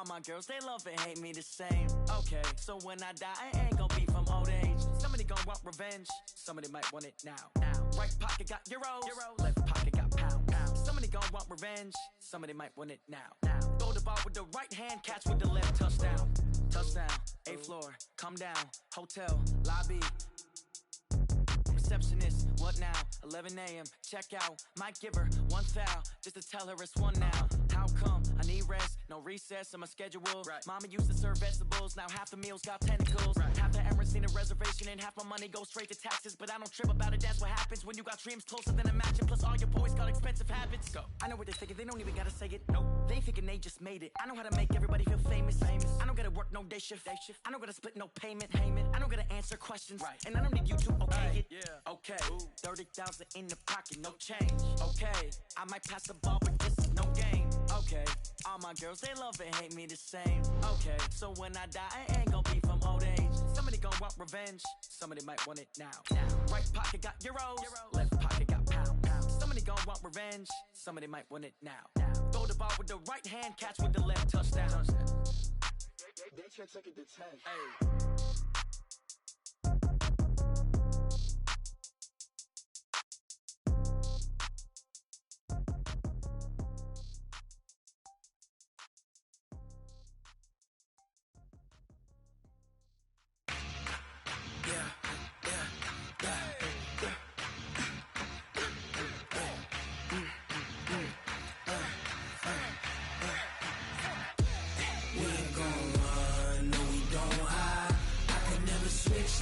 All my girls, they love and hate me the same. Okay, so when I die, I ain't gon' be from old age. Somebody gon' want revenge, somebody might want it now. Right pocket got euros, left pocket got pounds. Somebody gon' want revenge, somebody might want it now. Throw the ball with the right hand, catch with the left, touchdown. Touchdown, 8th floor, come down, hotel, lobby. Receptionist, what now? 11 a.m. check out. Might give her one foul just to tell her it's one now. How come? I need rest, no recess in my schedule. Right. Mama used to serve vegetables, now half the meals got tentacles. Right. Half the errands need a reservation and half my money goes straight to taxes. But I don't trip about it, that's what happens when you got dreams closer than a match. And plus all your boys got expensive habits. Go. I know what they're thinking, they don't even gotta say it. Nope. They ain't thinking they just made it. I know how to make everybody feel famous. I don't gotta work no day shift. I don't gotta split no payment. I don't gotta answer questions. Right. And I don't need you to okay it. Yeah. Okay, 30,000 in the pocket, no change. Okay, I might pass the ball, but this is no game. Okay, all my girls, they love and hate me the same. Okay, so when I die, I ain't gon' be from old age. Somebody gon' want revenge, somebody might want it now. Right pocket got euros, left pocket got pounds. Somebody gon' want revenge, somebody might want it now. Throw the ball with the right hand, catch with the left, touchdown. They check it to 10. Hey.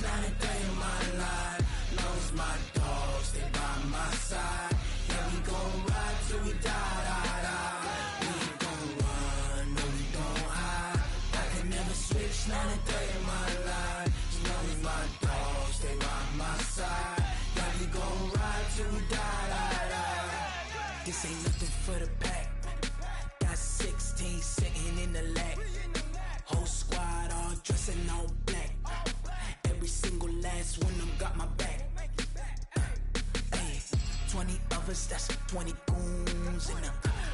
Not a day in my life. Knows my dogs, they by my side. Yeah, we gon' ride till we die. We ain't gon' run, no, we don't hide. I can never switch, not a day in my life. Knows my dogs, they by my side. Yeah, we gon' ride till we die. This ain't nothing for the pack. Got 16 sitting in the lap. Whole squad all dressing all black. Every single last one of them got my back. Ay, 20 of us, that's 20 goons. And a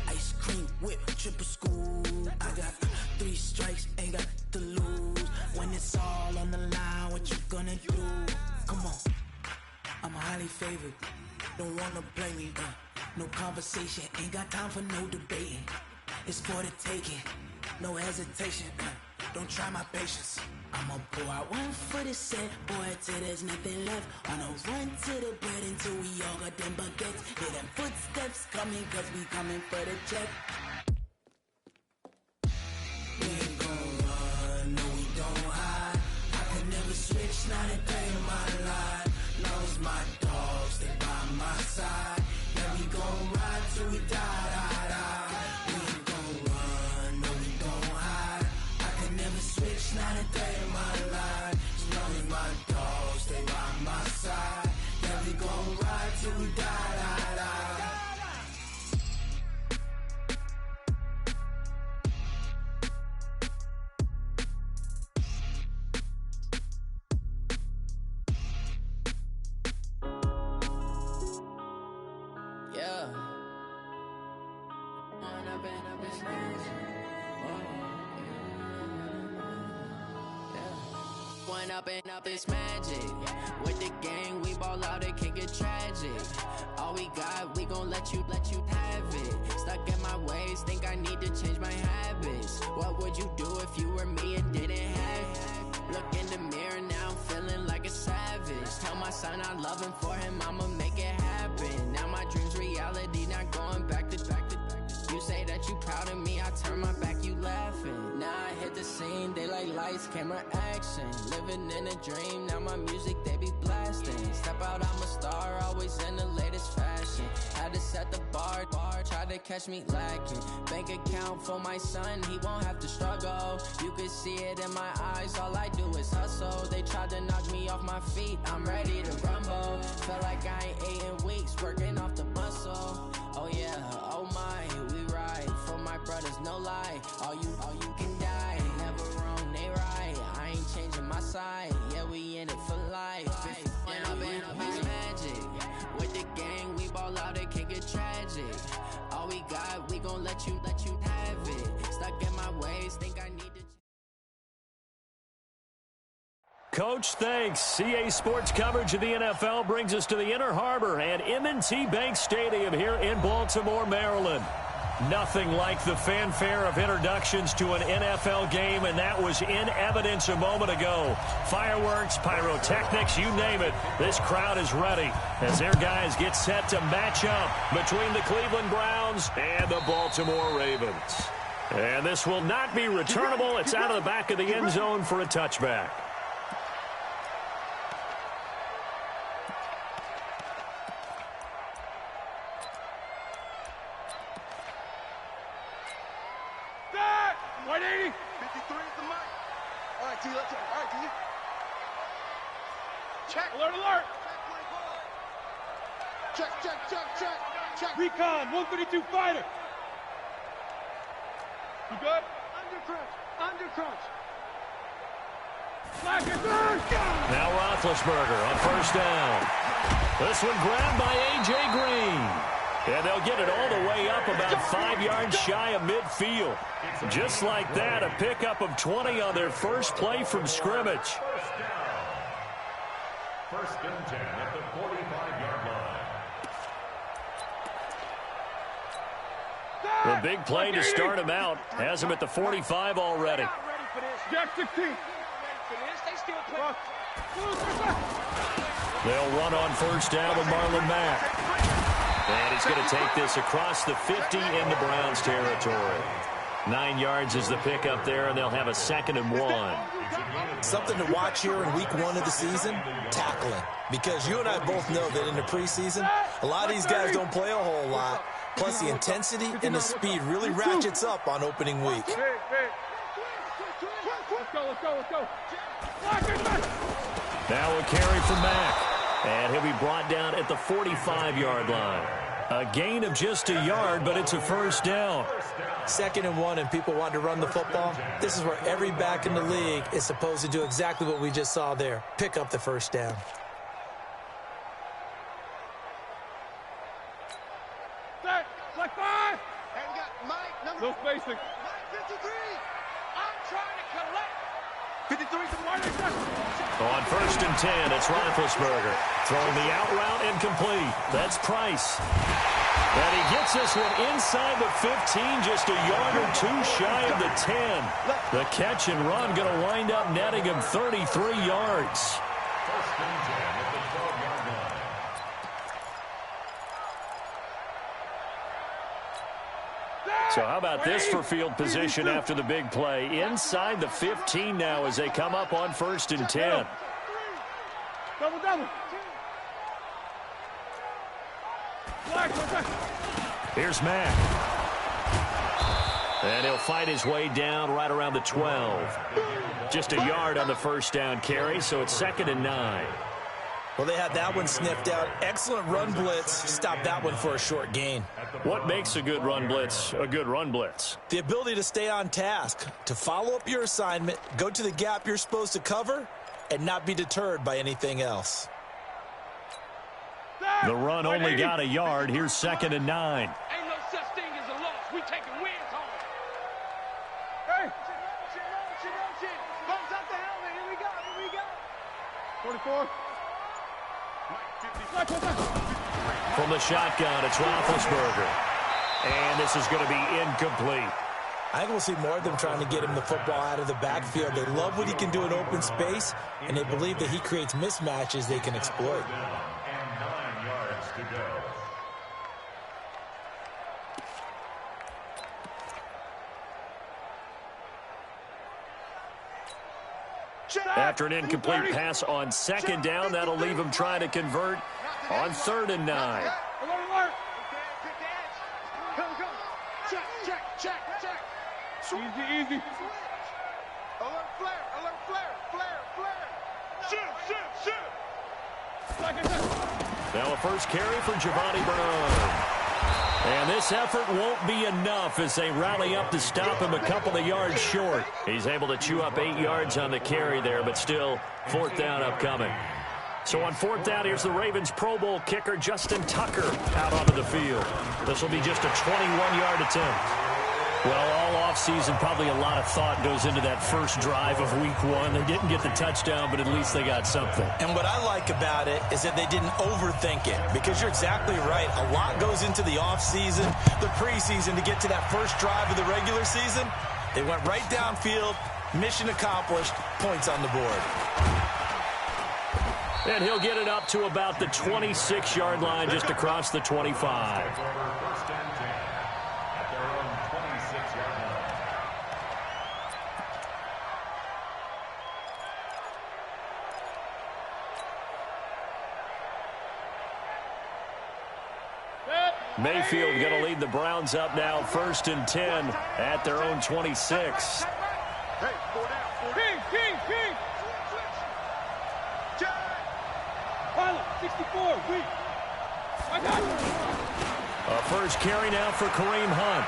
ice cream whip, triple scoop. I got 3 strikes, ain't got to lose. When it's all on the line, what you gonna do? Come on, I'm highly favored. Don't wanna play me, no conversation, ain't got time for no debating. It's for the taking, no hesitation. Don't try my patience. I'ma pour out one for the set, boy, till there's nothing left. Wanna run to the bread until we all got them baguettes. Hear them footsteps coming, cause we coming for the check. We ain't gon' run, no, we don't hide. I could never switch, not a day in my life. Knows my dogs, they by my side. Yeah, we gon' ride till we die. We ain't gon' run, no, we don't hide. Never switch, not a day in my life. As long as my dogs, they by my side. Yeah, we gon' ride till we die. Yeah. I've been One up and up, it's magic. With the gang, we ball out, it can get tragic. All we got, we gon' let you have it. Stuck in my ways, think I need to change my habits. What would you do if you were me and didn't have it? Look in the mirror, now I'm feeling like a savage. Tell my son I love him, for him I'ma make it happen. Now my dream's reality, not going back to. You say that you proud of me, I turn my back, you laughing. Now I hit the scene, they like lights, camera, action. Living in a dream, now my music, they be blasting. Step out, I'm a star, always in the latest fashion. Had to set the bar, try to catch me lacking. Bank account for my son, he won't have to struggle. You can see it in my eyes, all I do is hustle. They tried to knock me off my feet, I'm ready to rumble. Felt like I ain't ate in weeks, working off the muscle. Oh yeah, oh my, we ride for my brothers, no lie. All you can die, never wrong, they right. I ain't changing my side, yeah, we in it for life. When I've been magic, with the gang, we ball out, it can get tragic. All we got, we gon' let you have it. Stuck in my ways, think I Coach. Thanks. CA Sports coverage of the NFL brings us to the Inner Harbor and M&T Bank Stadium here in Baltimore, Maryland. Nothing like the fanfare of introductions to an NFL game, and that was in evidence a moment ago. Fireworks, pyrotechnics, you name it. This crowd is ready as their guys get set to match up between the Cleveland Browns and the Baltimore Ravens. And this will not be returnable. It's out of the back of the end zone for a touchback. Check. Recon, 132 fighter. You good? Under crunch. Now Roethlisberger on first down. This one grabbed by A.J. Green. And they'll get it all the way up about 5 yards shy of midfield. Just like that, a pickup of 20 on their first play from scrimmage. First and 10 at the 45-yard line. The big play to start him out has him at the 45 already. Jack 16. They'll run on first down with Marlon Mack. And he's going to take this across the 50 into Browns territory. 9 yards is the pickup there, and they'll have a 2nd and 1. Something to watch here in week 1 of the season, tackling. Because you and I both know that in the preseason, a lot of these guys don't play a whole lot. Plus, the intensity and the speed really ratchets up on opening week. Let's go. Now a carry from Mack. And he'll be brought down at the 45-yard line. A gain of just a yard, but it's a first down. 2nd and 1, and people want to run the football. This is where every back in the league is supposed to do exactly what we just saw there. Pick up the first down. Like 5. Hey, we got Mike, number No spacing. Mike 53. I'm trying to collect. 53's the one. On first and 10, it's Roethlisberger. Throwing the out route incomplete. That's Price. And he gets this one inside the 15, just a yard or 2 shy of the 10. The catch and run going to wind up netting him 33 yards. First and 10 at the 12-yard line. So how about this for field position after the big play? Inside the 15 now as they come up on first and 10. Double. Here's Mack. And he'll fight his way down right around the 12. Just a yard on the first down carry, so it's 2nd and 9. Well, they had that one sniffed out. Excellent run blitz. Stop that one for a short gain. What makes a good run blitz a good run blitz? The ability to stay on task, to follow up your assignment, go to the gap you're supposed to cover, and not be deterred by anything else. The run only got a yard. Here's 2nd and 9. Ain't no such thing as a loss. We taking wins home. Hey. Bumps up the helmet. Here we go. 44. From the shotgun, it's Roethlisberger. And this is going to be incomplete. I think we'll see more of them trying to get him the football out of the backfield. They love what he can do in open space, and they believe that he creates mismatches they can exploit. And 9 yards to go. After an incomplete pass on 2nd down, that'll leave him trying to convert on 3rd and 9. Alert. Check. Easy. Alert flare. Shoot. Now a first carry for Giovanni Bernard. And this effort won't be enough as they rally up to stop him a couple of yards short. He's able to chew up 8 yards on the carry there, but still 4th down upcoming. So on 4th down, here's the Ravens Pro Bowl kicker Justin Tucker out onto the field. This will be just a 21-yard attempt. Well, all offseason, probably a lot of thought goes into that first drive of week 1. They didn't get the touchdown, but at least they got something. And what I like about it is that they didn't overthink it, because you're exactly right. A lot goes into the offseason, the preseason, to get to that first drive of the regular season. They went right downfield, mission accomplished, points on the board. And he'll get it up to about the 26-yard line, just across the 25. Mayfield going to lead the Browns up now, 1st and 10 at their own 26. Hey, 4 down. King. Pilot, 64, weak. I got you. A first carry now for Kareem Hunt.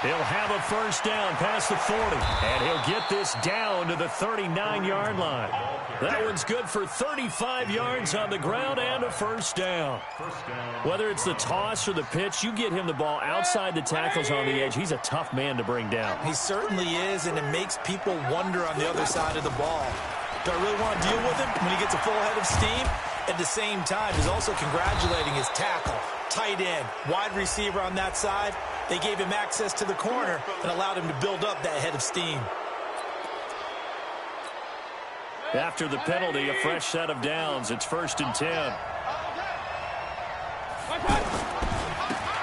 He'll have a first down past the 40, and he'll get this down to the 39-yard line. That one's good for 35 yards on the ground and a first down. Whether it's the toss or the pitch, you get him the ball outside the tackles on the edge. He's a tough man to bring down. He certainly is, and it makes people wonder on the other side of the ball. Do I really want to deal with him when he gets a full head of steam? At the same time, he's also congratulating his tackle, tight end, wide receiver on that side. They gave him access to the corner and allowed him to build up that head of steam. After the penalty, a fresh set of downs. It's 1st and 10.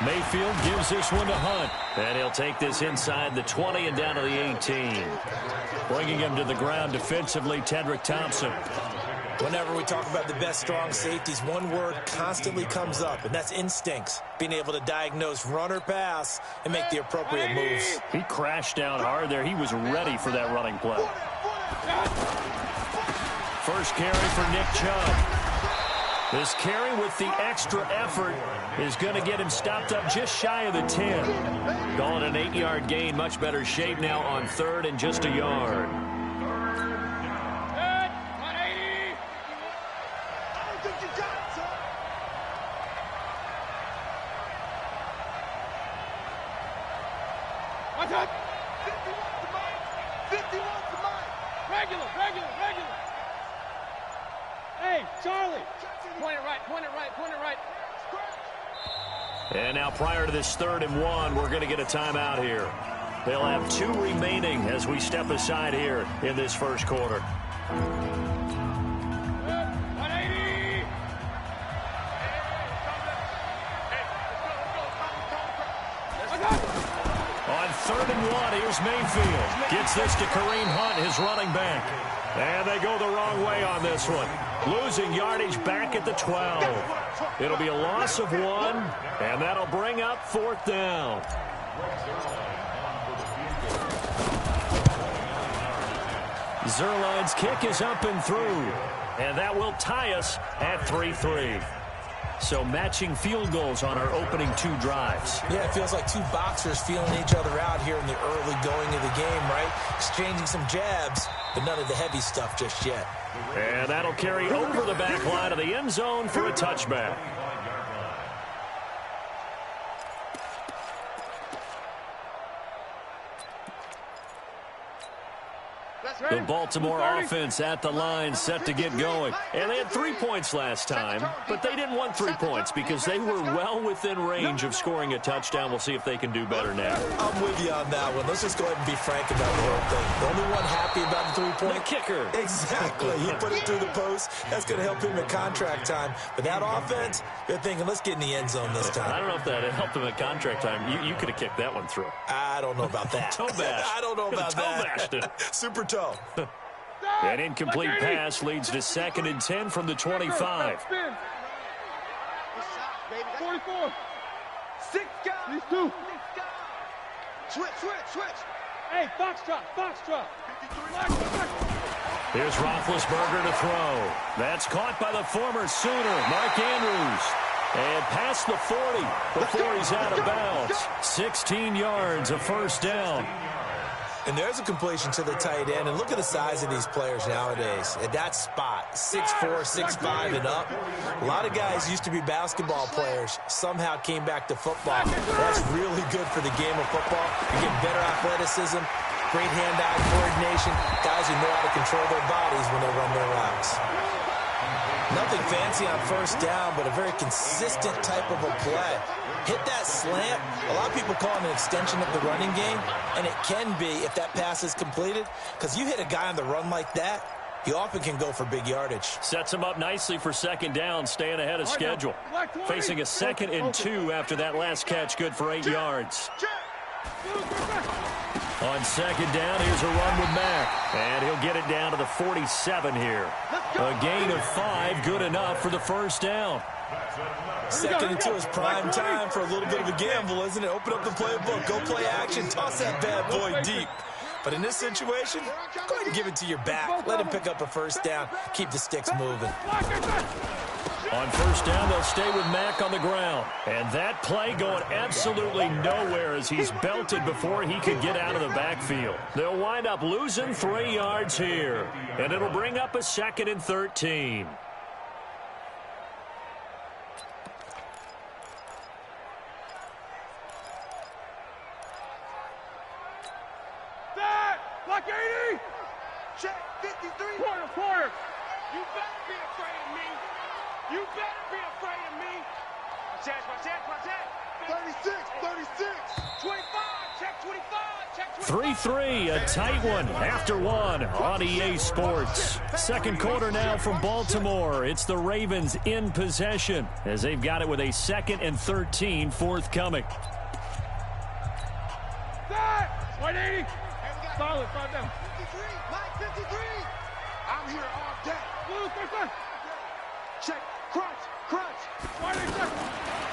Mayfield gives this one to Hunt. And he'll take this inside the 20 and down to the 18. Bringing him to the ground defensively, Tedrick Thompson. Whenever we talk about the best strong safeties, one word constantly comes up, and that's instincts. Being able to diagnose run or pass and make the appropriate moves. He crashed down hard there. He was ready for that running play. First carry for Nick Chubb. This carry with the extra effort is going to get him stopped up just shy of the 10. Calling an 8-yard gain, much better shape now on 3rd and just a yard. Regular. Hey, Charlie. Point it right. And now prior to this 3rd and 1, we're going to get a timeout here. They'll have 2 remaining as we step aside here in this first quarter. 180. On 3rd and 1, here's Mayfield. Gets this to Kareem Hunt, his running back. And they go the wrong way on this one. Losing yardage back at the 12. It'll be a loss of 1, and that'll bring up 4th down. Zerline's kick is up and through, and that will tie us at 3-3. So matching field goals on our opening 2 drives. Yeah, it feels like 2 boxers feeling each other out here in the early going of the game, right? Exchanging some jabs, but none of the heavy stuff just yet. And that'll carry over the back line of the end zone for a touchback. The Baltimore offense at the line, set to get going. And they had 3 points last time, but they didn't want 3 points because they were well within range of scoring a touchdown. We'll see if they can do better now. I'm with you on that one. Let's just go ahead and be frank about the whole thing. The only one happy about the 3-point. The kicker. Exactly. He put it through the post. That's going to help him in contract time. But that offense, they're thinking, let's get in the end zone this time. I don't know if that helped him at contract time. You could have kicked that one through. I don't know about that. Toe bash. I don't know about that. Toe Super toe. An incomplete pass leads to 2nd and 10 from the 25. 44. 6 guys. These 2. Switch. Hey, Foxtrot. Here's Roethlisberger to throw. That's caught by the former Sooner, Mark Andrews. And past the 40 before he's out of bounds. 16 yards, a first down. And there's a completion to the tight end. And look at the size of these players nowadays. At that spot, 6'4", 6'5", and up. A lot of guys used to be basketball players, somehow came back to football. That's really good for the game of football. You get better athleticism, great hand-eye coordination, guys who know how to control their bodies when they run their routes. Nothing fancy on first down, but a very consistent type of a play. Hit that slant. A lot of people call it an extension of the running game, and it can be if that pass is completed, because you hit a guy on the run like that, he often can go for big yardage. Sets him up nicely for second down, staying ahead of schedule. Facing a 2nd and 2 after that last catch, good for 8 yards. On second down, here's a run with Mack. And he'll get it down to the 47 here. A gain of 5, good enough for the first down. 2nd and 2 is prime time for a little bit of a gamble, isn't it? Open up the playbook, go play action, toss that bad boy deep. But in this situation, go ahead and give it to your back. Let him pick up a first down. Keep the sticks moving. On first down, they'll stay with Mack on the ground. And that play going absolutely nowhere as he's belted before he could get out of the backfield. They'll wind up losing 3 yards here. And it'll bring up a 2nd and 13. Block 80! Check 53! Quarter! You better be afraid of me! You better be afraid of me! Watch that! 36! 25! Check 25! Check 3-3, 25! a tight one after one on EA Sports. Second quarter now from Baltimore. It's the Ravens in possession as they've got it with a 2nd and 13 forthcoming. White 80! Solid, 5 down. 53, Mike 53. I'm here all day. Check, crunch.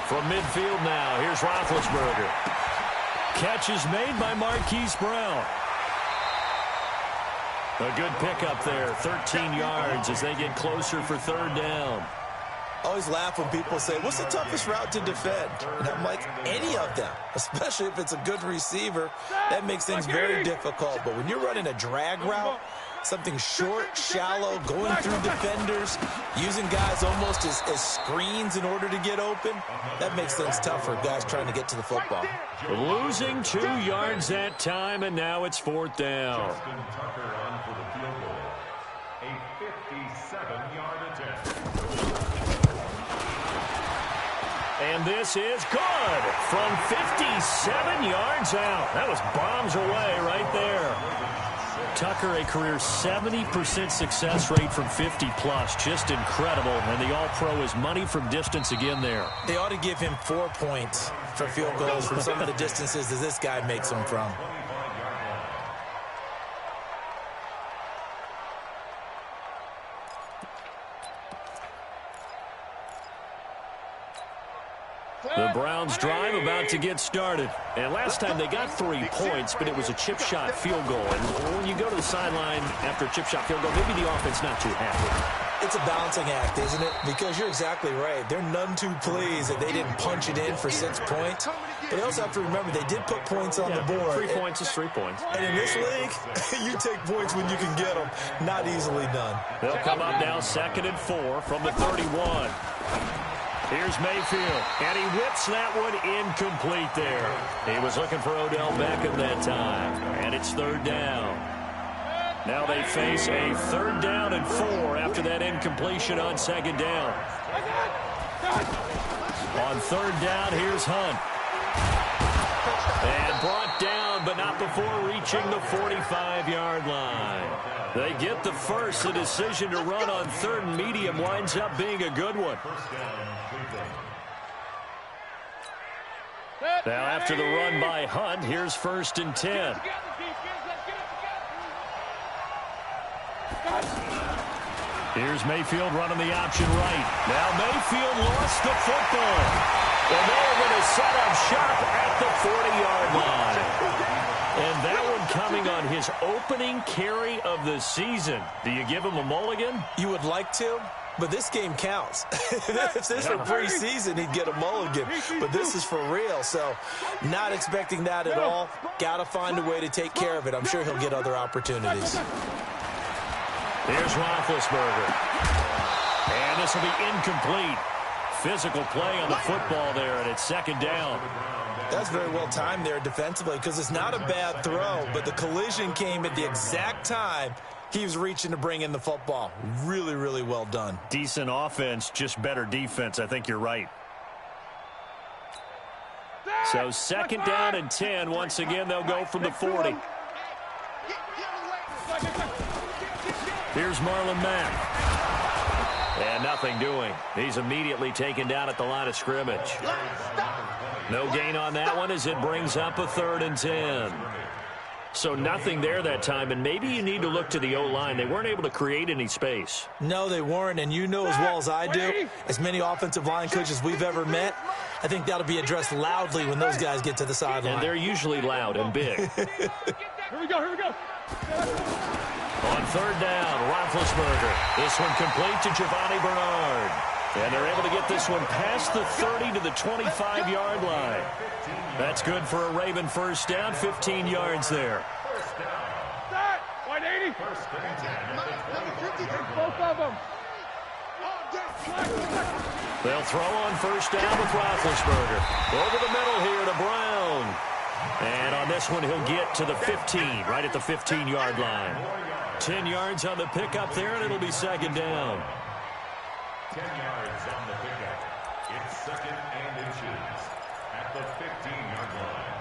From midfield now, here's Roethlisberger. Catch is made by Marquise Brown. A good pickup there, 13 yards as they get closer for 3rd down. I always laugh when people say, what's the toughest route to defend? And I'm like, any of them, especially if it's a good receiver. That makes things very difficult. But when you're running a drag route, something short, shallow, going through defenders, using guys almost as screens in order to get open, that makes things tough for guys trying to get to the football. Losing 2 yards that time, and now it's 4th down. Justin Tucker on for the field goal. A 57-yard attempt. And this is good from 57 yards out. That was bombs away right there. Tucker, a career 70% success rate from 50-plus. Just incredible. And the All-Pro is money from distance again there. They ought to give him 4 points for field goals from some of the distances that this guy makes them from. The Browns drive about to get started. And last time they got 3 points, but it was a chip shot field goal. And when you go to the sideline after a chip shot field goal, maybe the offense not too happy. It's a balancing act, isn't it? Because you're exactly right. They're none too pleased that they didn't punch it in for 6 points. But they also have to remember they did put points on the board. 3 points is 3 points. And in this league, you take points when you can get them. Not easily done. They'll come up now 2nd and 4 from the 31. Here's Mayfield, and he whips that one incomplete there. He was looking for Odell Beckham that time, and it's 3rd down. Now they face a 3rd down and 4 after that incompletion on 2nd down. On 3rd down, here's Hunt. And brought down, but not before reaching the 45-yard line. They get the first. The decision to run on 3rd and medium winds up being a good one. Now after the run by Hunt, here's 1st and 10. Here's Mayfield running the option right. Now Mayfield lost the football. And they're going to set up shop at the 40-yard line. And that one coming on his opening carry of the season. Do you give him a mulligan? You would like to, but this game counts. If this were preseason, he'd get a mulligan. But this is for real, so not expecting that at all. Got to find a way to take care of it. I'm sure he'll get other opportunities. Here's Roethlisberger. And this will be incomplete. Physical play on the football there, and it's second down. That's very well timed there defensively because it's not a bad throw, but the collision came at the exact time he was reaching to bring in the football. Really, really well done. Decent offense, just better defense. I think you're right. So second down and 10. Once again, they'll go from the 40. Here's Marlon Mack. And nothing doing. He's immediately taken down at the line of scrimmage. No gain on that one as it brings up a 3rd and 10. So nothing there that time, and maybe you need to look to the O-line. They weren't able to create any space. No, they weren't, and you know as well as I do, as many offensive line coaches we've ever met, I think that'll be addressed loudly when those guys get to the sideline. And they're usually loud and big. Here we go, here we go. On 3rd down, Roethlisberger. This one complete to Giovanni Bernard. And they're able to get this one past the 30 to the 25-yard line. That's good for a Raven first down, 15 yards there. 180. Both of them. They'll throw on first down with Roethlisberger. Over the middle here to Brown. And on this one, he'll get to the 15, right at the 15-yard line. 10 yards on the pickup there, and it'll be second down. 10 yards on the pickup. It's 2nd and inches at the 15-yard line.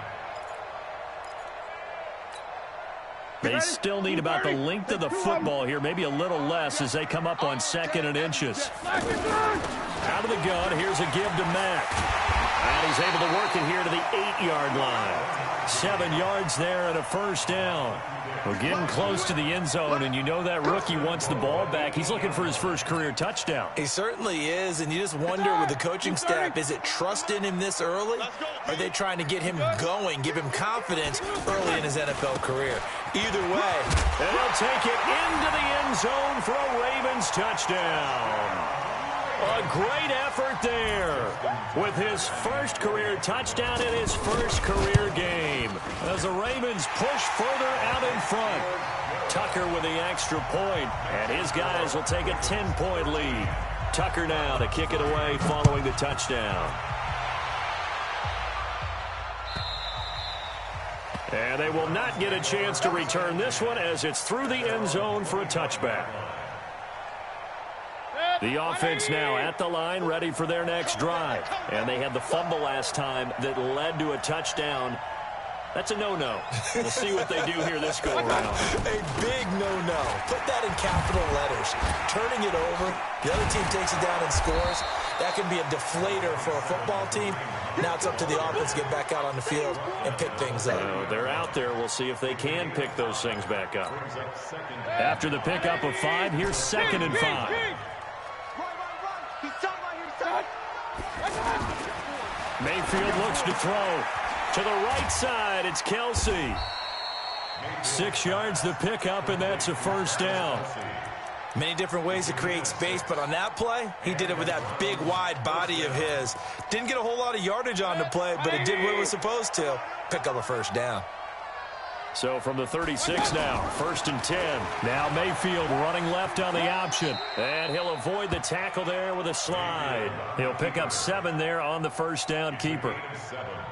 They still need about the length of the football here, maybe a little less as they come up on 2nd and inches. Out of the gun, here's a give to Mack. And he's able to work it here to the 8-yard line. 7 yards there and a first down. We're getting close to the end zone, and you know that rookie wants the ball back. He's looking for his first career touchdown. He certainly is, and you just wonder with the coaching staff, is it trust in him this early? Or are they trying to get him going, give him confidence early in his NFL career? Either way. And they'll take it into the end zone for a Ravens touchdown. A great effort there with his first career touchdown in his first career game as the Ravens push further out in front. Tucker with the extra point, and his guys will take a 10-point lead. Tucker now to kick it away following the touchdown. And they will not get a chance to return this one as it's through the end zone for a touchback. The offense now at the line, ready for their next drive. And they had the fumble last time that led to a touchdown. That's a no-no. We'll see what they do here this go-around. A big no-no. Put that in capital letters. Turning it over, the other team takes it down and scores. That can be a deflator for a football team. Now it's up to the offense to get back out on the field and pick things up. They're out there. We'll see if they can pick those things back up. After the pickup of 5, here's 2nd and 5. Mayfield looks to throw. To the right side, it's Kelsey. 6 yards to pick up, and that's a first down. Many different ways to create space, but on that play, he did it with that big, wide body of his. Didn't get a whole lot of yardage on the play, but it did what it was supposed to. Pick up a first down. So from the 36 now, 1st and 10. Now Mayfield running left on the option. And he'll avoid the tackle there with a slide. He'll pick up 7 there on the first down keeper.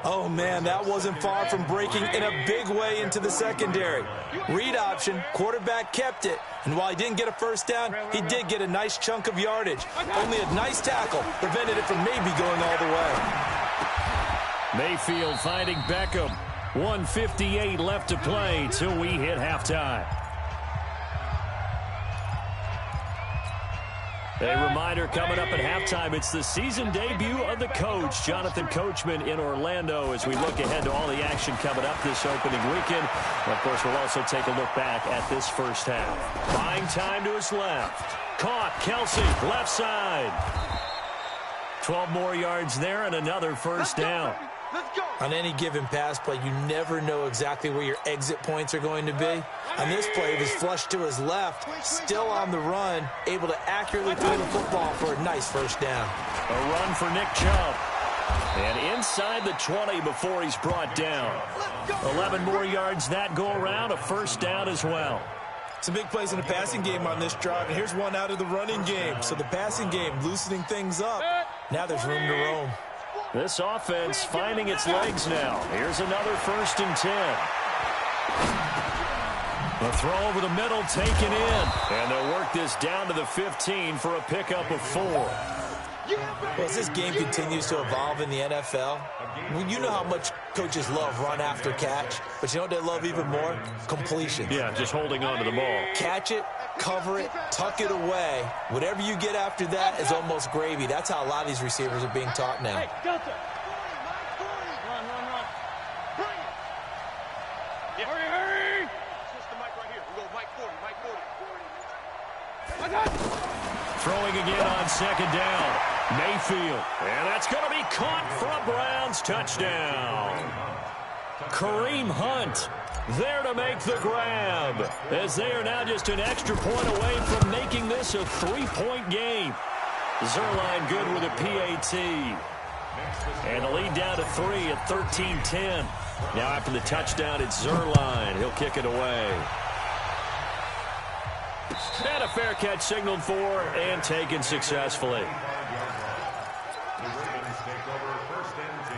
Oh, man, that wasn't far from breaking in a big way into the secondary. Read option, quarterback kept it. And while he didn't get a first down, he did get a nice chunk of yardage. Only a nice tackle prevented it from maybe going all the way. Mayfield finding Beckham. 1:58 left to play till we hit halftime. A reminder coming up at halftime, it's the season debut of the coach, Jonathan Coachman in Orlando, as we look ahead to all the action coming up this opening weekend. And of course, we'll also take a look back at this first half. Buying time to his left. Caught, Kelsey, left side. 12 more yards there and another first down. On any given pass play, you never know exactly where your exit points are going to be. On this play, it was flushed to his left, still on the run, able to accurately throw the football for a nice first down. A run for Nick Chubb. And inside the 20 before he's brought down. 11 more yards that go around, a first down as well. Some big plays in the passing game on this drive, and here's one out of the running game. So the passing game loosening things up. Now there's room to roam. This offense finding its legs now. Here's another 1st and 10. A throw over the middle taken in. And they'll work this down to the 15 for a pickup of 4. Well, as this game continues to evolve in the NFL, you know how much coaches love run after catch, but you know what they love even more? Completion. Yeah, just holding on to the ball. Catch it, cover it, tuck it away. Whatever you get after that is almost gravy. That's how a lot of these receivers are being taught now. Hey, Delta. Run. Bring it. Yeah. Hurry. Switch the mic right here. We go mic 40, mic 40. I got it. Throwing again on 2nd down. Mayfield. And that's going to be caught for a Browns touchdown. Kareem Hunt there to make the grab, as they are now just an extra point away from making this a 3-point game. Zerline good with a PAT. And the lead down to 3 at 13-10. Now after the touchdown, it's Zerline. He'll kick it away. And a fair catch signaled for and taken successfully. The Ravens take over 1st and 10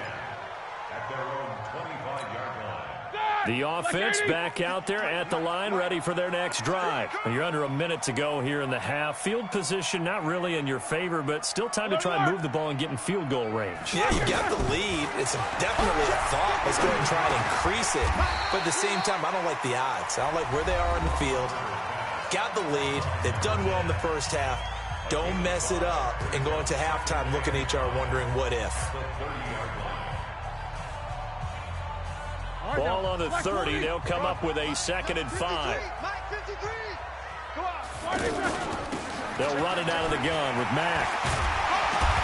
at their own 25-yard line. The offense back out there at the line, ready for their next drive. You're under a minute to go here in the half. Field position not really in your favor, but still time to try and move the ball and get in field goal range. Yeah, you got the lead. It's definitely a thought. Let's go and try and increase it. But at the same time, I don't like the odds. I don't like where they are in the field. Got the lead. They've done well in the first half. Don't mess it up and go into halftime looking at each other wondering what if. Ball on the 30. They'll come up with a 2nd and 5. They'll run it out of the gun with Mack.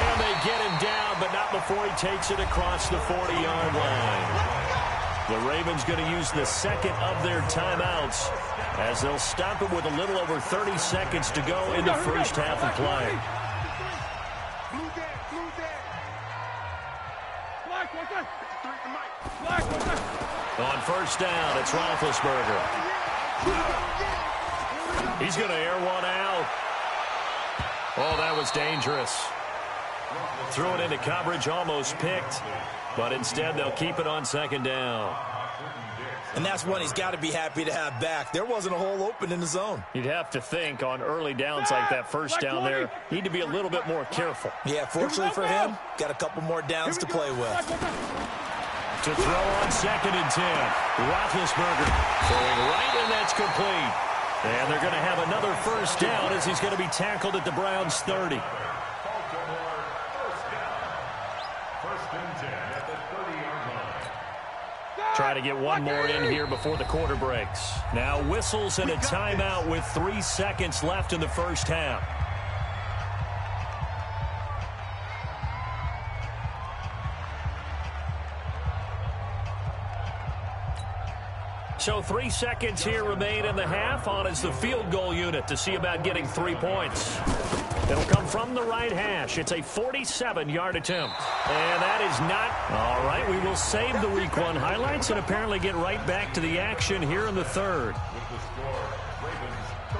And they get him down, but not before he takes it across the 40-yard line. The Ravens going to use the 2nd of their timeouts as they'll stop it with a little over 30 seconds to go in the first half of play. On 1st down, it's Roethlisberger. He's going to air one out. Oh, that was dangerous. Threw it into coverage, almost picked, but instead they'll keep it on 2nd down. And that's one he's got to be happy to have back. There wasn't a hole open in the zone. You'd have to think on early downs like that 1st down there, need to be a little bit more careful. Yeah, fortunately for him, got a couple more downs to play with. To throw on 2nd and 10. Roethlisberger throwing right, and that's complete. And they're going to have another 1st down as he's going to be tackled at the Browns' 30. Try to get one more in here before the quarter breaks. Now whistles and a timeout with 3 seconds left in the first half. So 3 seconds here remain in the half. On is the field goal unit to see about getting 3 points. It'll come from the right hash. It's a 47-yard attempt. And that is not. All right, we will save the Week 1 highlights and apparently get right back to the action here in the 3rd.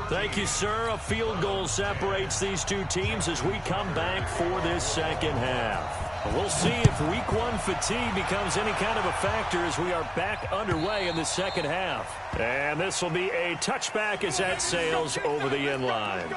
Thank you, sir. A field goal separates these two teams as we come back for this 2nd half. We'll see if Week 1 fatigue becomes any kind of a factor as we are back underway in the 2nd half. And this will be a touchback as that sails over the end line.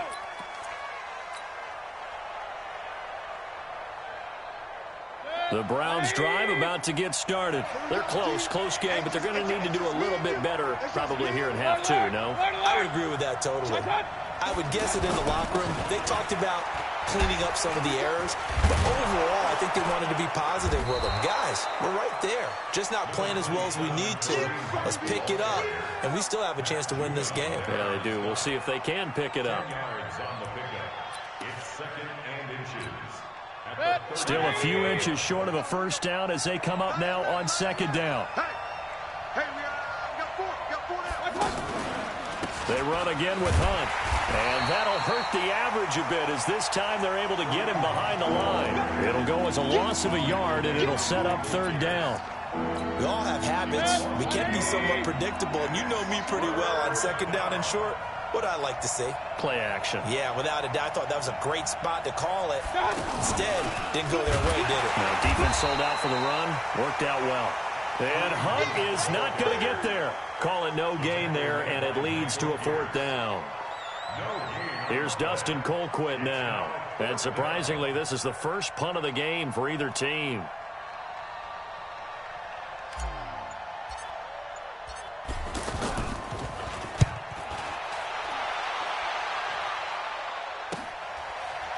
The Browns drive about to get started. They're close game, but they're going to need to do a little bit better probably here in half 2, no? I would agree with that totally. I would guess it in the locker room. They talked about cleaning up some of the errors, but overall, I think they wanted to be positive with them. Guys, we're right there. Just not playing as well as we need to. Let's pick it up, and we still have a chance to win this game. Yeah, they do. We'll see if they can pick it up. It's 2nd and inches. Still a few inches short of a first down as they come up now on second down. Hey, we got four now. They run again with Hunt. And that'll hurt the average a bit as this time they're able to get him behind the line. It'll go as a loss of a yard, and it'll set up third down. We all have habits. We can be somewhat predictable, and you know me pretty well on second down and short. What I like to see? Play action. Yeah, without a doubt, I thought that was a great spot to call it. Instead, didn't go their way, did it? Now, defense sold out for the run. Worked out well. And Hunt is not going to get there. Call it no gain there, and it leads to a fourth down. Here's Dustin Colquitt now. And surprisingly, this is the first punt of the game for either team.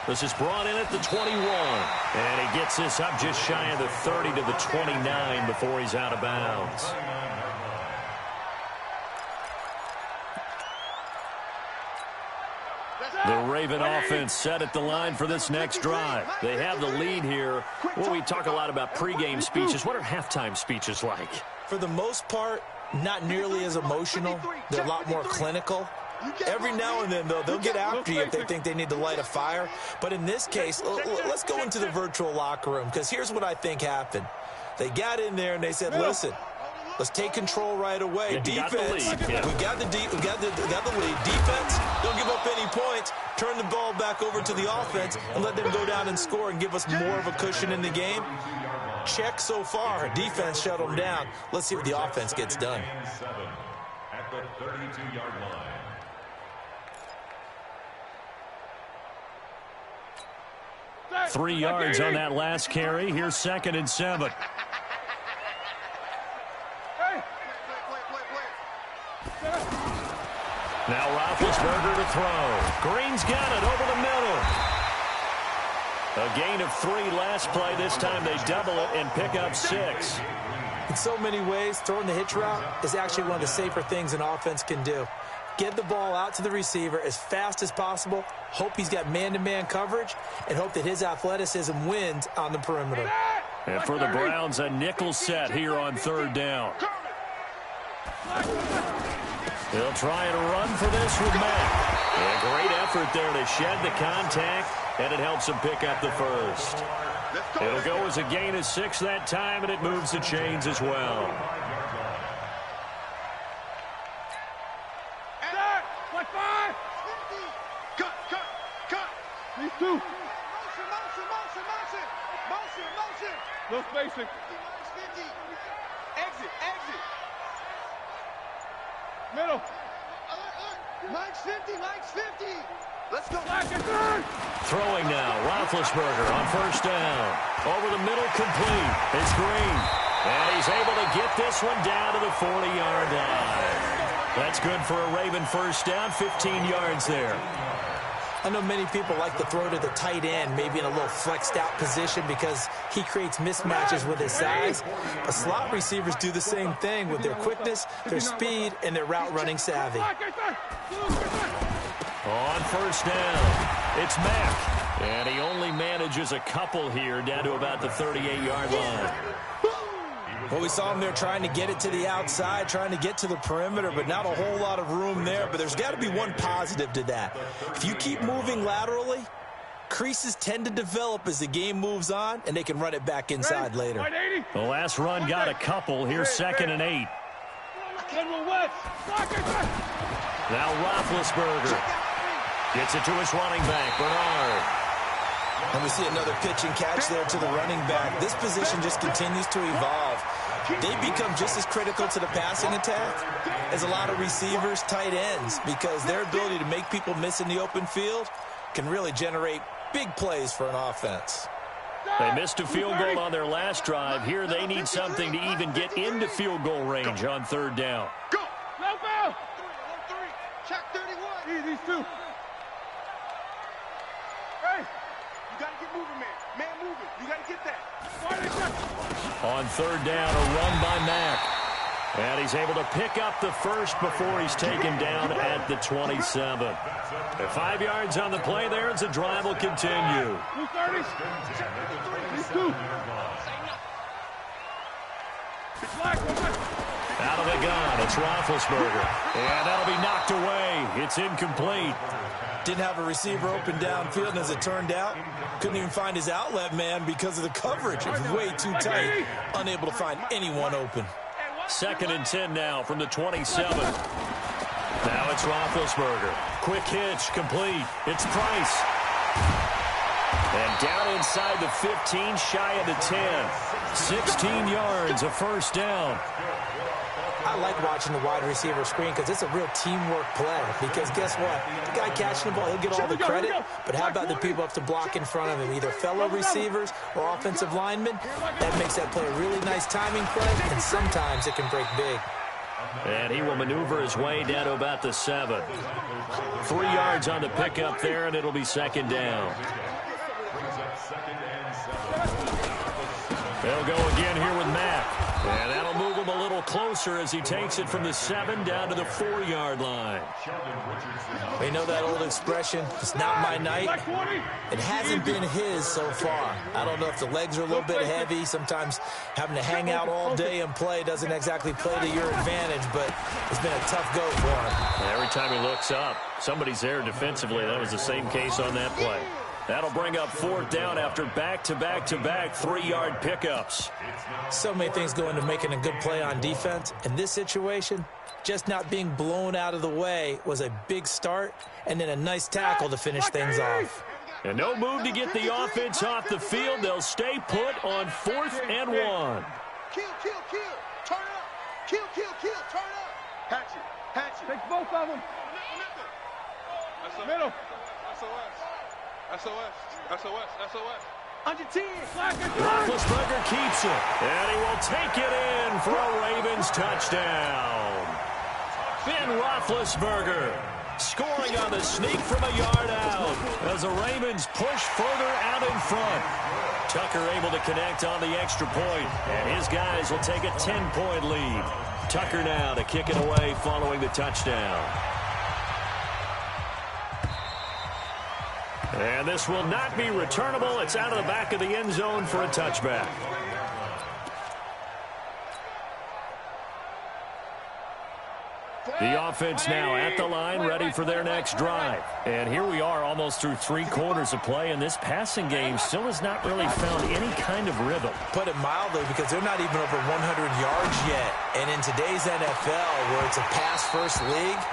This is brought in at the 21. And he gets this up just shy of the 30 to the 29 before he's out of bounds. The Raven offense set at the line for this next drive. They have the lead here. Well, we talk a lot about pregame speeches. What are halftime speeches like? For the most part, not nearly as emotional. They're a lot more clinical. Every now and then, though, they'll get after you if they think they need to light a fire. But in this case, let's go into the virtual locker room, because here's what I think happened. They got in there and they said, listen, let's take control right away. Defense, we got the lead. Defense, don't give up any points. Turn the ball back over to the offense and let them go down and score and give us more of a cushion in the game. Check so far. Defense shut them down. Let's see what the offense gets done. At the 32-yard line. 3 yards on that last carry. Here's 2nd and 7. Now Roethlisberger to throw. Green's got it over the middle. A gain of 3 last play. This time they double it and pick up 6. In so many ways, throwing the hitch route is actually one of the safer things an offense can do. Get the ball out to the receiver as fast as possible, hope he's got man-to-man coverage, and hope that his athleticism wins on the perimeter. And for the Browns, a nickel set here on third down. They'll try and run for this with Mack. A great effort there to shed the contact, and it helps him pick up the first. It'll go as a gain of 6 that time, and it moves the chains as well. These two. Motion. No spacing. Exit. Middle. Mike's 50. Let's go. Throwing now, Roethlisberger on first down. Over the middle, complete. It's Green. And he's able to get this one down to the 40-yard line. That's good for a Raven first down, 15 yards there. I know many people like to throw to the tight end, maybe in a little flexed out position because he creates mismatches with his size. But slot receivers do the same thing with their quickness, their speed, and their route running savvy. On first down, it's Mack. And he only manages a couple here down to about the 38-yard line. Well, we saw him there trying to get it to the outside, trying to get to the perimeter, but not a whole lot of room there. But there's got to be one positive to that. If you keep moving laterally, creases tend to develop as the game moves on, and they can run it back inside later. The last run got a couple. Here's 2nd and 8. Now Roethlisberger gets it to his running back, Bernard. And we see another pitch and catch there to the running back. This position just continues to evolve. They become just as critical to the passing attack as a lot of receivers, tight ends, because their ability to make people miss in the open field can really generate big plays for an offense. They missed a field goal on their last drive. Here they need something to even get into field goal range on third down. Go! No foul! 3, check 31. These two. Hey! You got to get moving, man. Man moving. You got to get that. On third down, a run by Mack. And he's able to pick up the first before he's taken down at the 27. 5 yards on the play there as the drive will continue. Out of the gun, it's Roethlisberger. And that'll be knocked away. It's incomplete. Didn't have a receiver open downfield, and as it turned out, couldn't even find his outlet man because of the coverage. It was way too tight. Unable to find anyone open. 2nd and 10 now from the 27. Now it's Roethlisberger. Quick hitch, complete. It's Price. And down inside the 15, shy of the 10. 16 yards, a first down. I like watching the wide receiver screen because it's a real teamwork play. Because guess what? The guy catching the ball, he'll get all the credit. But how about the people up to block in front of him, either fellow receivers or offensive linemen? That makes that play a really nice timing play, and sometimes it can break big. And he will maneuver his way down to about the 7. 3 yards on the pickup there, and it'll be 2nd down. They'll go again here with Matt. And that'll move him a little closer as he takes it from the 7 down to the 4-yard line. We know that old expression, it's not my night. It hasn't been his so far. I don't know if the legs are a little bit heavy. Sometimes having to hang out all day and play doesn't exactly play to your advantage, but it's been a tough go for him. Every time he looks up, somebody's there defensively. That was the same case on that play. That'll bring up 4th down after back-to-back 3-yard pickups. So many things go into making a good play on defense. In this situation, just not being blown out of the way was a big start, and then a nice tackle to finish things off. And no move to get the offense off the field. They'll stay put on 4th and 1. Kill, turn up. Kill, turn up. Hatchet. Take both of them. Middle. SOS. Under 10. Roethlisberger keeps it. And he will take it in for a Ravens touchdown. Ben Roethlisberger scoring on the sneak from a yard out as the Ravens push further out in front. Tucker able to connect on the extra point, and his guys will take a 10-point lead. Tucker now to kick it away following the touchdown. And this will not be returnable. It's out of the back of the end zone for a touchback. The offense now at the line, ready for their next drive. And here we are almost through 3 quarters of play, and this passing game still has not really found any kind of rhythm. Put it mildly, because they're not even over 100 yards yet. And in today's NFL, where it's a pass-first league,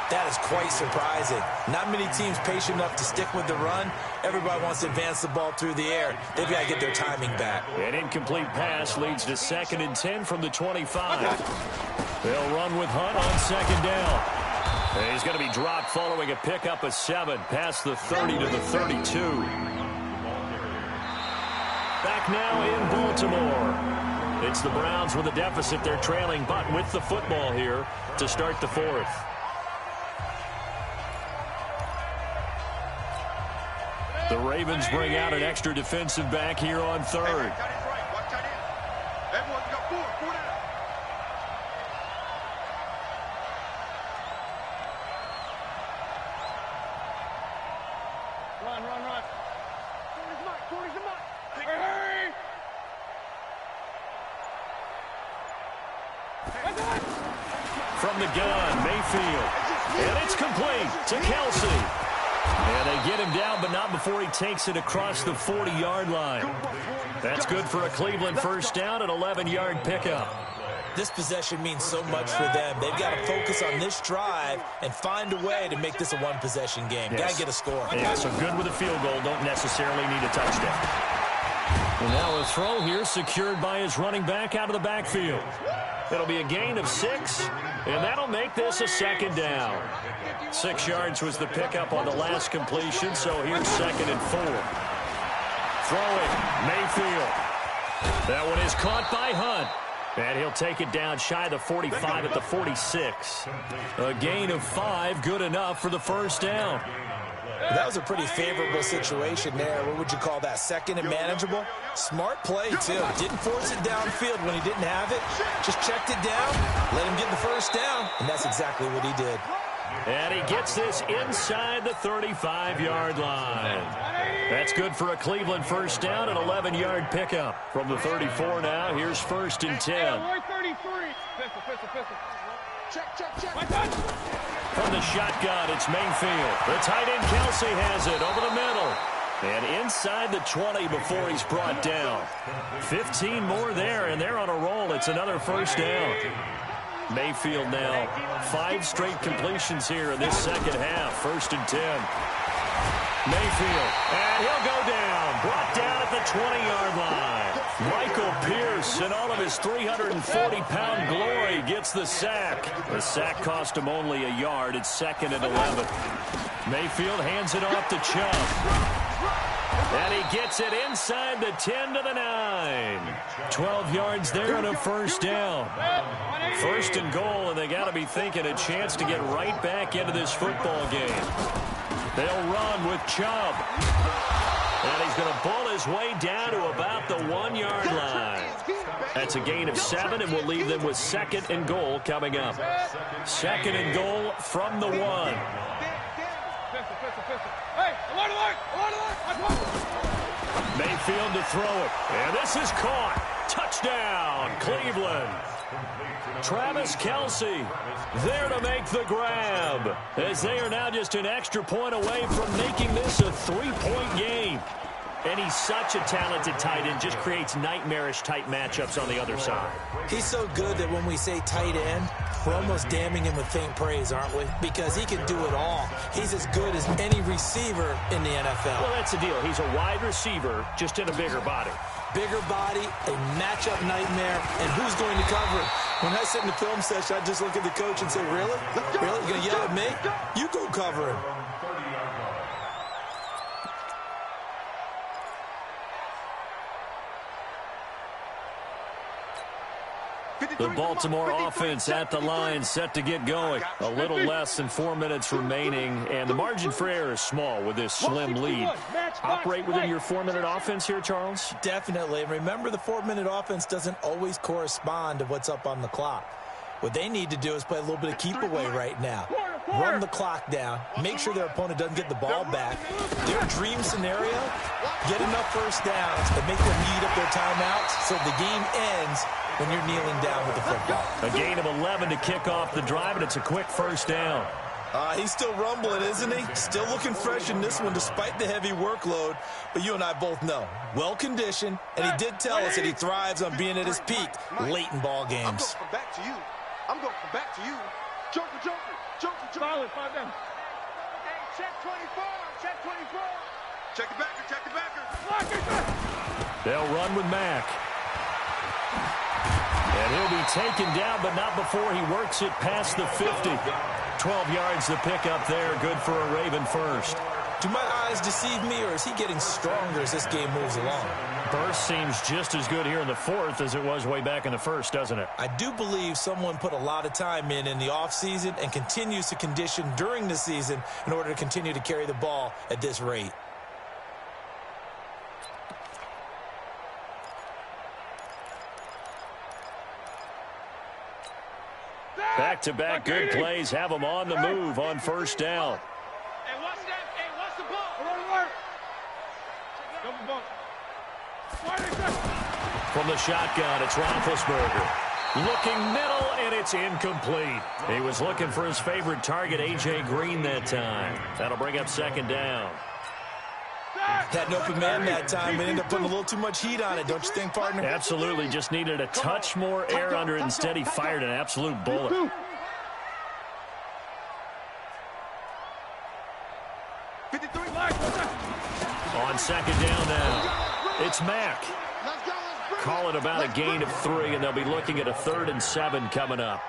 that is quite surprising. Not many teams patient enough to stick with the run. Everybody wants to advance the ball through the air. They've got to get their timing back. An incomplete pass leads to 2nd and 10 from the 25. They'll run with Hunt on 2nd down. And he's going to be dropped following a pickup of 7 past the 30 to the 32. Back now in Baltimore. It's the Browns with a deficit. They're trailing, but with the football here to start the 4th. The Ravens bring out an extra defensive back here on 3rd. Run. 40's the mark. Hurry! From the gun, Mayfield. And it's complete to Kelsey. And they get him down, but not before he takes it across the 40-yard line. That's good for a Cleveland first down, an 11-yard pickup. This possession means so much for them. They've got to focus on this drive and find a way to make this a one-possession game. Yes. Got to get a score. Yeah, so good with a field goal. Don't necessarily need a touchdown. And now a throw here secured by his running back out of the backfield. It'll be a gain of 6, and that'll make this a 2nd down. 6 yards was the pickup on the last completion, so here's 2nd and 4. Throwing, Mayfield. That one is caught by Hunt. And he'll take it down shy of the 45 at the 46. A gain of 5, good enough for the first down. That was a pretty favorable situation there. What would you call that? Second and manageable? Smart play, too. Didn't force it downfield when he didn't have it. Just checked it down, let him get the first down, and that's exactly what he did. And he gets this inside the 35-yard line. That's good for a Cleveland first down, an 11-yard pickup. From the 34 now, here's 1st and 10. From the shotgun, it's Mayfield. The tight end, Kelsey, has it over the middle. And inside the 20 before he's brought down. 15 more there, and they're on a roll. It's another first down. Mayfield now 5 straight completions here in this second half. 1st and 10. Mayfield, and he'll go down. Brought down at the 20-yard line. Michael Pierce, in all of his 340-pound glory, gets the sack. The sack cost him only a yard. It's 2nd and 11. Mayfield hands it off to Chubb. And he gets it inside the 10 to the 9. 12 yards there and a first down. 1st and goal, and they got to be thinking a chance to get right back into this football game. They'll run with Chubb. And he's going to pull his way down to about the 1-yard line. That's a gain of 7, and we'll leave them with 2nd and goal coming up. 2nd and goal from the 1. Mayfield to throw it. And this is caught. Touchdown, Cleveland. Travis Kelsey there to make the grab, as they are now just an extra point away from making this a 3-point game. And he's such a talented tight end, just creates nightmarish-type matchups on the other side. He's so good that when we say tight end, we're almost damning him with faint praise, aren't we? Because he can do it all. He's as good as any receiver in the NFL. Well, that's the deal. He's a wide receiver, just in a bigger body. Bigger body, a matchup nightmare, and who's going to cover him? When I sit in the film session, I just look at the coach and say, really? Really? You going to yell at me? You go cover him. The Baltimore offense at the line, set to get going. A little less than 4 minutes remaining, and the margin for error is small with this slim lead. Operate within your 4-minute offense here, Charles? Definitely. And remember, the 4-minute offense doesn't always correspond to what's up on the clock. What they need to do is play a little bit of keep away right now. Run the clock down. Make sure their opponent doesn't get the ball back. Their dream scenario, get enough first downs and make them eat up their timeouts so the game ends when you're kneeling down with the football. A gain of 11 to kick off the drive, and it's a quick first down. He's still rumbling, isn't he? Still looking fresh in this one despite the heavy workload. But you and I both know, well-conditioned, and he did tell us that he thrives on being at his peak late in ball games. I'm going to come back to you. I'm going to come back to you. Joker, Joker, Joker, Joker. Solid, 5 down. Hey, check 24, check 24. Check the backer, check the backer. They'll run with Mack. And he'll be taken down, but not before he works it past the 50. 12 yards the pickup there, good for a Raven first. Do my eyes deceive me, or is he getting stronger as this game moves along? Burst seems just as good here in the 4th as it was way back in the 1st, doesn't it? I do believe someone put a lot of time in the offseason and continues to condition during the season in order to continue to carry the ball at this rate. Back-to-back good plays have them on the move on first down. Hey, watch that. Hey, watch the ball. Double ball. From the shotgun, it's Roethlisberger. Looking middle, and it's incomplete. He was looking for his favorite target, A.J. Green, that time. That'll bring up 2nd down. Had an open man that time, but ended up putting a little too much heat on it, don't you think, partner? Absolutely. Just needed a touch more air under it. Instead, he fired an absolute bullet. On 2nd down now, it's Mack. Call it about a gain of 3, and they'll be looking at a 3rd and 7 coming up.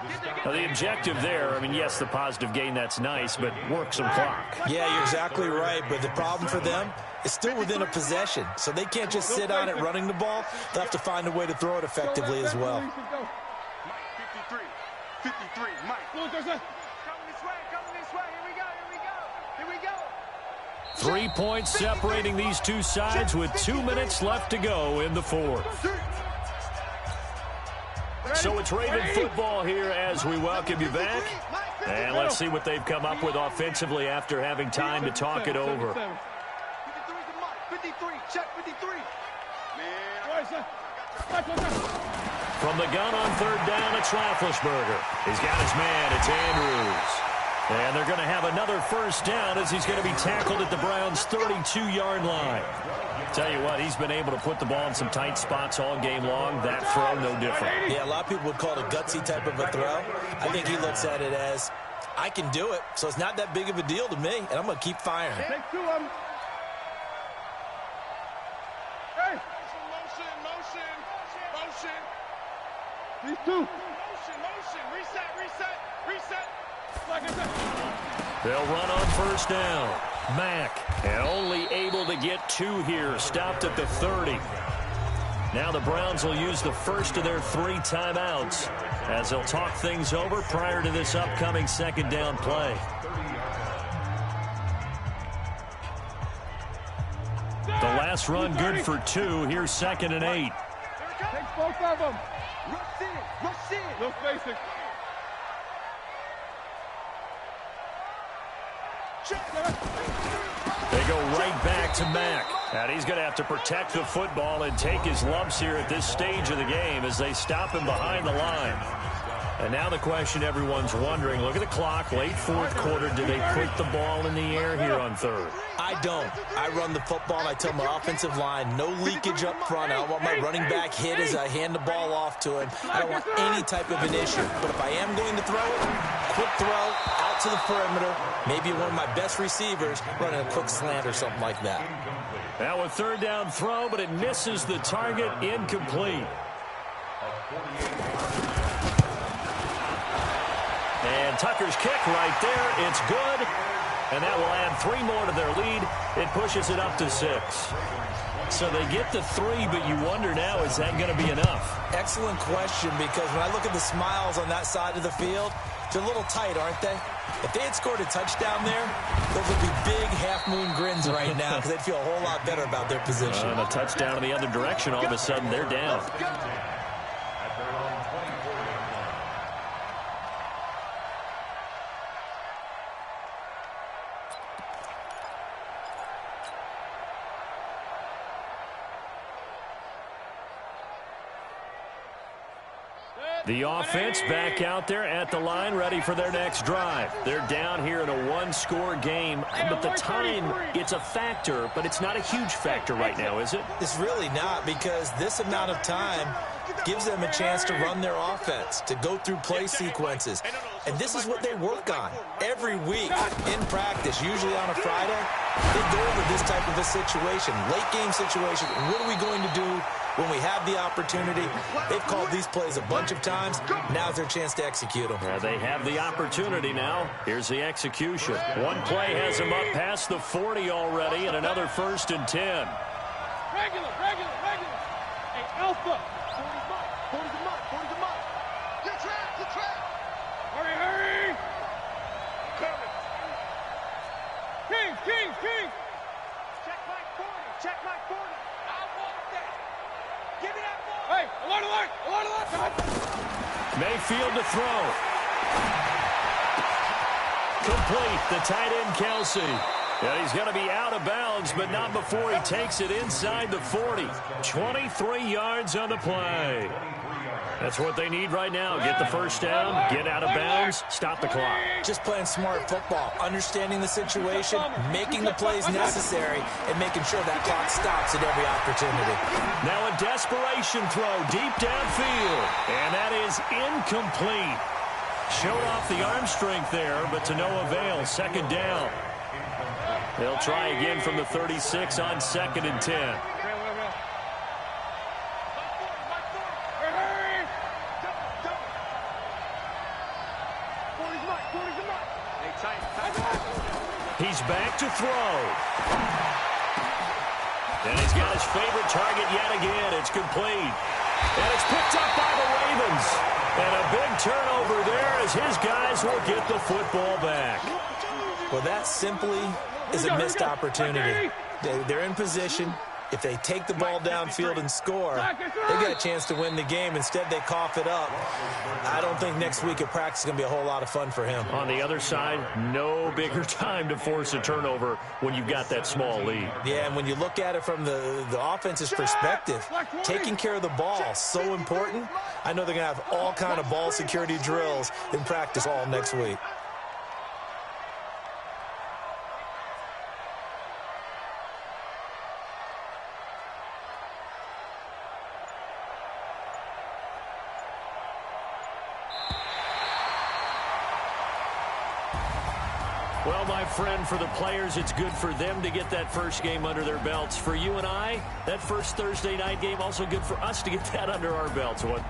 Now, the objective there, I mean, yes, the positive gain, that's nice, but work some clock. Yeah, you're exactly right, but the problem for them is still within a possession, so they can't just sit on it running the ball. They'll have to find a way to throw it effectively as well. 53, Mike. Coming this way, here we go, here we go, here we go. 3 points separating these two sides with 2 minutes left to go in the fourth. So it's Raven football here as we welcome you back. And let's see what they've come up with offensively after having time to talk it over. 53, check 53. From the gun on third down, it's Roethlisberger. He's got his man. It's Andrews. And they're going to have another first down as he's going to be tackled at the Browns' 32-yard line. Tell you what, he's been able to put the ball in some tight spots all game long. That throw, no different. Yeah, a lot of people would call it a gutsy type of a throw. I think he looks at it as, I can do it, so it's not that big of a deal to me, and I'm going to keep firing. Take two of them. Hey. Motion. These two. Motion. Reset. They'll run on first down. Mack, and only able to get 2 here. Stopped at the 30. Now the Browns will use the first of their 3 timeouts as they'll talk things over prior to this upcoming second down play. The last run good for 2. Here's 2nd and 8. Take both of them. Rush in. Look basic. They go right back to Mack. And he's going to have to protect the football and take his lumps here at this stage of the game as they stop him behind the line. And now the question everyone's wondering, look at the clock, late fourth quarter, do they put the ball in the air here on third? I don't. I run the football, and I tell my offensive line, no leakage up front. I don't want my running back hit as I hand the ball off to him. I don't want any type of an issue. But if I am going to throw it, quick throw, out to the perimeter, maybe one of my best receivers running a quick slant or something like that. Now a third down throw, but it misses the target, incomplete. And Tucker's kick right there. It's good. And that will add 3 more to their lead. It pushes it up to 6. So they get the 3, but you wonder now, is that going to be enough? Excellent question, because when I look at the smiles on that side of the field, they're a little tight, aren't they? If they had scored a touchdown there, those would be big half-moon grins right now because they'd feel a whole lot better about their position. And a touchdown in the other direction, all of a sudden they're down. The offense back out there at the line, ready for their next drive. They're down here in a 1-score game, but the time, it's a factor, but it's not a huge factor right now, is it? It's really not, because this amount of time gives them a chance to run their offense, to go through play sequences. And this is what they work on every week in practice, usually on a Friday. They go over this type of a situation, late game situation. What are we going to do when we have the opportunity? They've called these plays a bunch of times. Now's their chance to execute them. They have the opportunity now. Here's the execution. One play has them up past the 40 already, and another 1st and 10. Regular. Hey, Alpha. 40's a mark. Get track. Hurry. Coming. King. Check my 40. I want that. Give me that ball. Hey, alert. Mayfield to throw. Complete. The tight end, Kelsey. And he's going to be out of bounds, but not before he takes it inside the 40. 23 yards on the play. That's what they need right now. Get the first down, get out of bounds, stop the clock. Just playing smart football, understanding the situation, making the plays necessary, and making sure that clock stops at every opportunity. Now a desperation throw deep downfield, and that is incomplete. Showed off the arm strength there, but to no avail. 2nd down. They'll try again from the 36 on 2nd and 10. He's back to throw. And he's got his favorite target yet again. It's complete. And it's picked up by the Ravens. And a big turnover there as his guys will get the football back. Well, that simply is a missed opportunity. They're in position. If they take the ball downfield and score, they got a chance to win the game. Instead, they cough it up. I don't think next week at practice is going to be a whole lot of fun for him. On the other side, no bigger time to force a turnover when you've got that small lead. Yeah, and when you look at it from the offense's perspective, taking care of the ball is so important. I know they're going to have all kind of ball security drills in practice all next week. Well, my friend, for the players, it's good for them to get that first game under their belts. For you and I, that first Thursday night game, also good for us to get that under our belts. What?